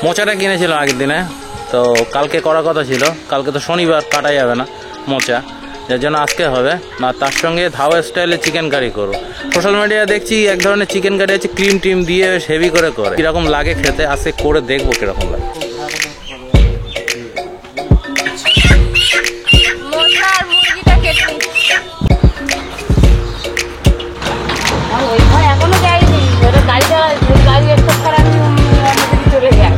মোচাটা কিনেছিলাম আগের দিনে, তো কালকে করার কথা ছিল, কালকে তো শনিবার কাটা যাবে না মোচা, যার জন্য আজকে হবে না। তার সঙ্গে ধাবা স্টাইলে চিকেন কারি করো। সোশ্যাল মিডিয়ায় দেখছি এক ধরনের চিকেন কারি আছে ক্রিম টিম দিয়ে হেভি করে কীরকম লাগে খেতে, আজকে করে দেখবো কীরকম লাগে। এখনো যায়নি, গাড়ি একটা খারাপ চলে যায়।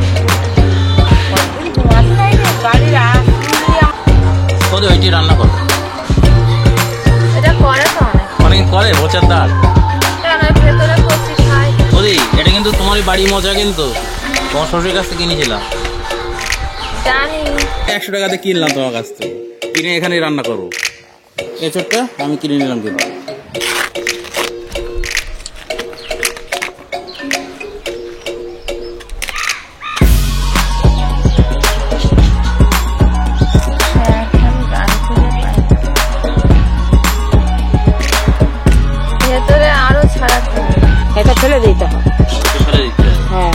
ওইটি রান্না করো, এটা করে তো অনেকে করে মোচার ডাল। ভেতরে কচি খাই। ওদি এটা কিন্তু তোমারই বাড়ি মোচা, কিন্তু তোমার শ্বশুরের কাছ থেকে কিনেছিলাম, জানি 100 টাকাতে কিনলাম তোমার কাছ থেকে, কিনে এখানেই রান্না করবো। এঁচড়টা আমি কিনে নিলাম কিন্তু। ভেতরে আরো ছাড়াতে হবে, এটা ফেলে দিতে হবে। ফেলে দিতে হবে। হ্যাঁ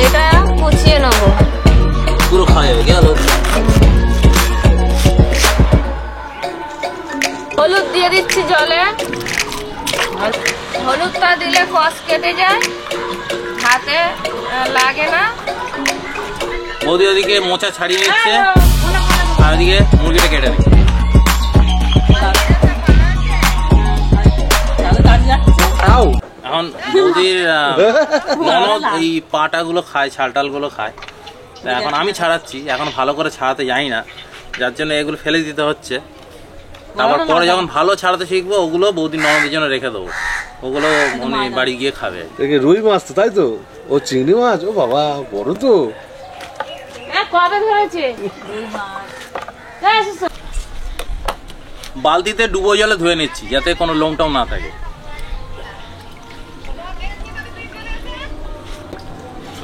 এটা কুচিয়ে নেবো, পুরো খাওয়া যাবে গেল। হলুদ দিয়ে দিচ্ছি জলে, হলুদটা দিলে কষ কেটে যায়, হাতে লাগে না। বৌদি ওদিকে মোচা ছাড়িয়ে নিচ্ছে আর ওদিকে মুরগিটা কেটে দিচ্ছে। এখন বৌদির ননদ এই পাটাগুলো খায়, ছালটালগুলো খায়, এখন আমি ছাড়াচ্ছি, এখন ভালো করে ছাড়াতে যাই না, যার জন্য এগুলো ফেলে দিতে হচ্ছে। তারপর পরে যখন ভালো ছাড়াতে শিখবো ওগুলো বৌদির ননদের জন্য রেখে দেবো, ওগুলো উনি বাড়ি গিয়ে খাবে। রুই মাছ তো, তাই তো? ও চিংড়ি মাছ, ও বাবা বড় তো। কবে ধরেছে? বালতিতে ডুবো জলে ধুয়ে নিচ্ছি যাতে কোনো লোমটাও না থাকে।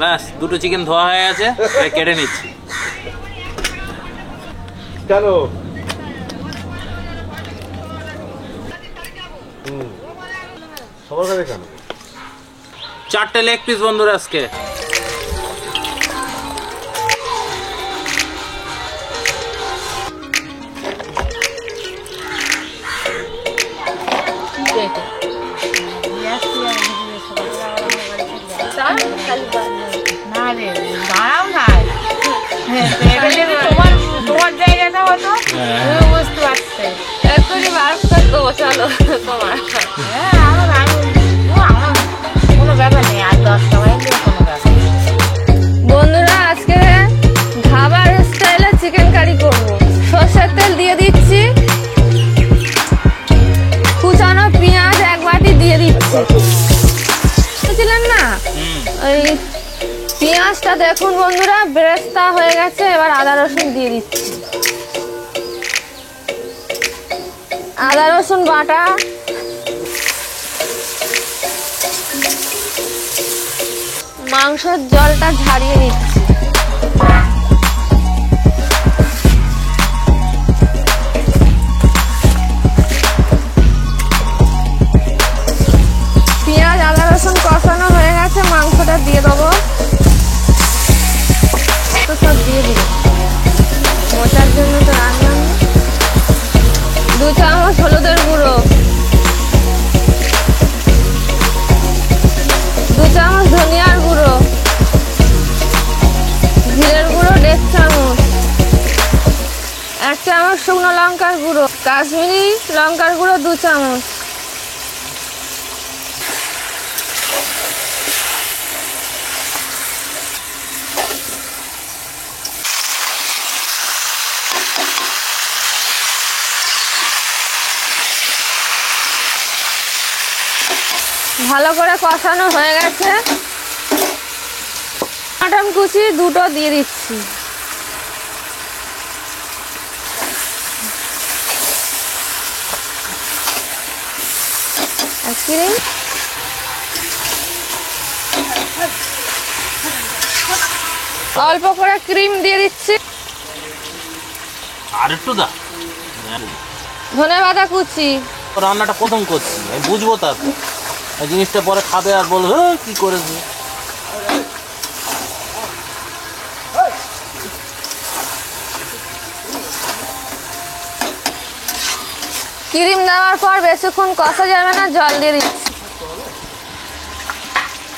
ব্যাস, দুটো চিকেন ধোয়া হয়ে গেছে, কেটে নিচ্ছি। কেন সবার কাছে কেন? 4টে লেগ পিস বন্ধুরা আজকে। তোমার জায়গাটা হতো বুঝতে পারছে, এক্ষুনি বার করে দেবো। চলো তোমার কোনো ব্যাপার নেই, আর 10 টাকায় কোনো ব্যাপার। বন্ধুরা আজকে ধাবার স্টাইলে চিকেন কারি করবো। সরষের তেল দিয়ে দিচ্ছি, কুচানো পেঁয়াজ 1 বাটি দিয়ে দিচ্ছি। বুঝলেন না, ওই পেঁয়াজটা দেখুন বন্ধুরা বেরেস্তা হয়ে গেছে, এবার আদা রসুন দিয়ে দিচ্ছি। আদা রসুন বাটা, মাংসের জলটা ঝারিয়ে নিচ্ছি। পেঁয়াজ আদা রসুন কষানো হয়ে গেছে, মাংসটা দিয়ে দেবো। তো সব দিয়ে দিব, মোচার জন্য তো রান্না। 2 চামচ হলুদের গুঁড়ো, 2 চামচ ধনিয়ার গুঁড়ো, জিরের গুঁড়ো 1.5 চামচ, 1 চামচ শুকনো লঙ্কার গুঁড়ো, কাশ্মীরি লঙ্কার গুঁড়ো 2 চামচ। ভালো করে কষানো হয়ে গেছে, টমেটো কুচি 2টো দিয়ে দিচ্ছি। অল্প করে ক্রিম দিয়ে দিচ্ছি, আর একটু দা। ধনেপাতা কুচি। রান্নাটা প্রথম করছি, আমি বুঝবো তারপর এই জিনিসটা পরে খাবে আর বলবে কি করেছে। ক্রিম দেওয়ার পর বেশিক্ষণ কষা যাবে না, জল দিয়ে দিচ্ছি।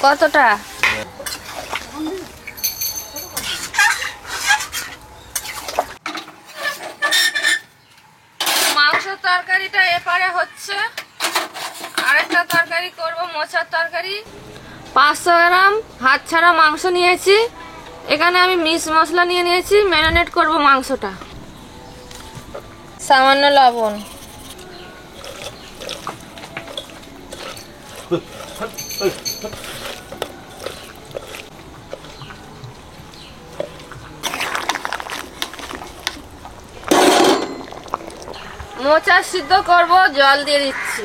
কতটা? মাংসের তরকারিটা এপারে হচ্ছে, আরেকটা তরকারি করব, মোচার তরকারি। 500 গ্রাম হাত ছাড়া মাংস নিয়েছি, এখানে আমি মিক্স মশলা নিয়ে নিয়েছি, ম্যারিনেট করব মাংসটা। সামান্য লবণ, মোচা সিদ্ধ করব, জল দিয়ে দিচ্ছি।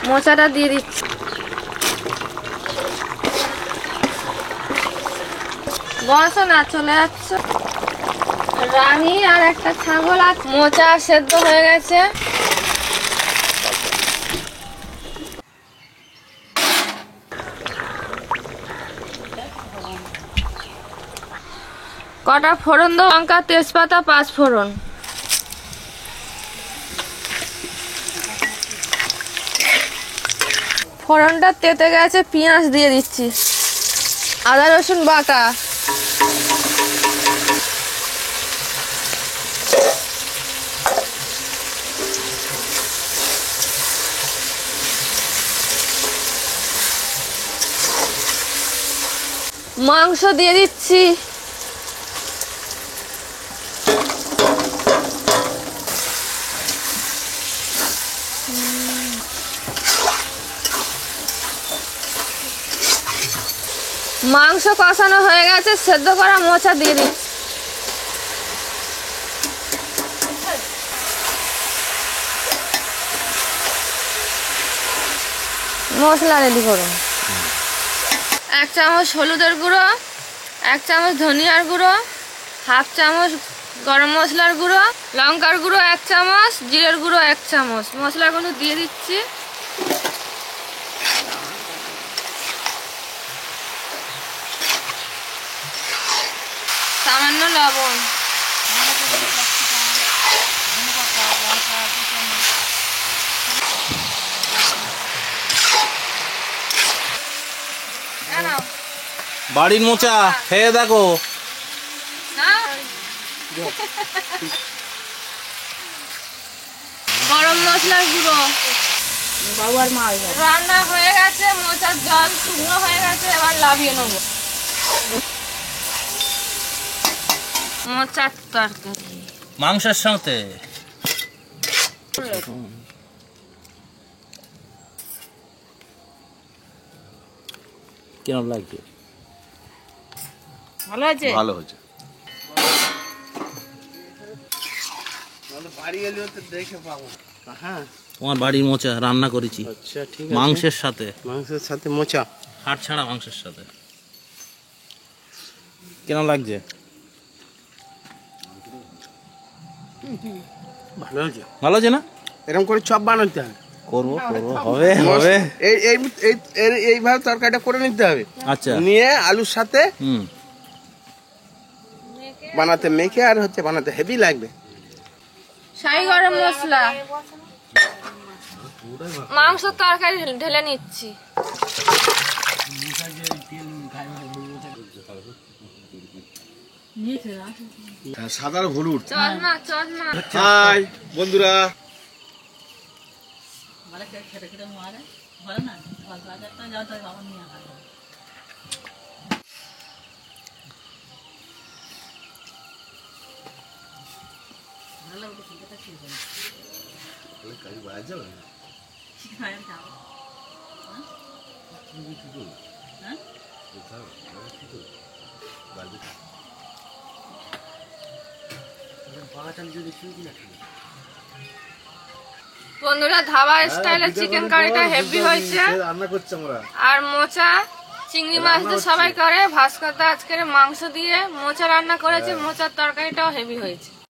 মোচাটা দিয়ে দিচ্ছি। বসো না, চলে যাচ্ছে। রানী আর একটা ছাগল আছে। মোচা সেদ্ধ হয়ে গেছে। কটা ফোড়ন দাও, লঙ্কা, তেজপাতা, 5 ফোড়ন। ফোড়নটা তেতে গেছে, পেঁয়াজ দিয়ে দিচ্ছি, আদা রসুন বাটা, মাংস দিয়ে দিচ্ছি, মাংস কষানো হয়ে গেছে, সেদ্ধ করা মোচা দিয়ে দিচ্ছি। মশলা রেডি করুন। 1 চামচ হলুদের গুঁড়ো, 1 চামচ ধনিয়ার গুঁড়ো, 1/2 চামচ গরম মশলার গুঁড়ো, লঙ্কার গুঁড়ো 1 চামচ, জিরের গুঁড়ো 1 চামচ। মশলাগুলো দিয়ে দিচ্ছি। সামান্য লবণ, বাড়ির মোচা খেয়ে দেখো। গরম মশলার গুঁড়ো। রান্না হয়ে গেছে, মোচার জল শুকনো হয়ে গেছে, এবার লাভিয়ে নেব। মোচার তরকারি মাংসের সাথে কেমন লাগছে? ভালো আছে? ভালো হয়েছে। তোমার বাড়ির মোচা রান্না করেছি। আচ্ছা ঠিক মাংসের সাথে, মাংসের সাথে মোচা, হাড় ছাড়া মাংসের সাথে। কেমন লাগছে? ভালো হয়েছে। ভালো আছে না? এরকম করে চপ বানাতে হবে। করবো করবো, হবে হবে। এই এই এইভাবে তরকারিটা করে নিতে হবে। আচ্ছা, নিয়ে আলুর সাথে হুম, বানাতে মেখে আর হচ্ছে বানাতে হেভি লাগবে। শাহি গরম মশলা, মাংস তরকারি ঢেলে নিচ্ছি। সাদা আর হলুদ। চল মা, চল মা। হাই বন্ধুরা, বন্ধুরা ধাবা স্টাইলের চিকেন কারিটা হেভি হয়েছে। রান্না করছি আমরা। আর মোচা চিংড়ি মাছ তো সবাই করে, ভাস্কর দা আজকের মাংস দিয়ে মোচা রান্না করেছে, মোচার তরকারিটাও হেভি হয়েছে।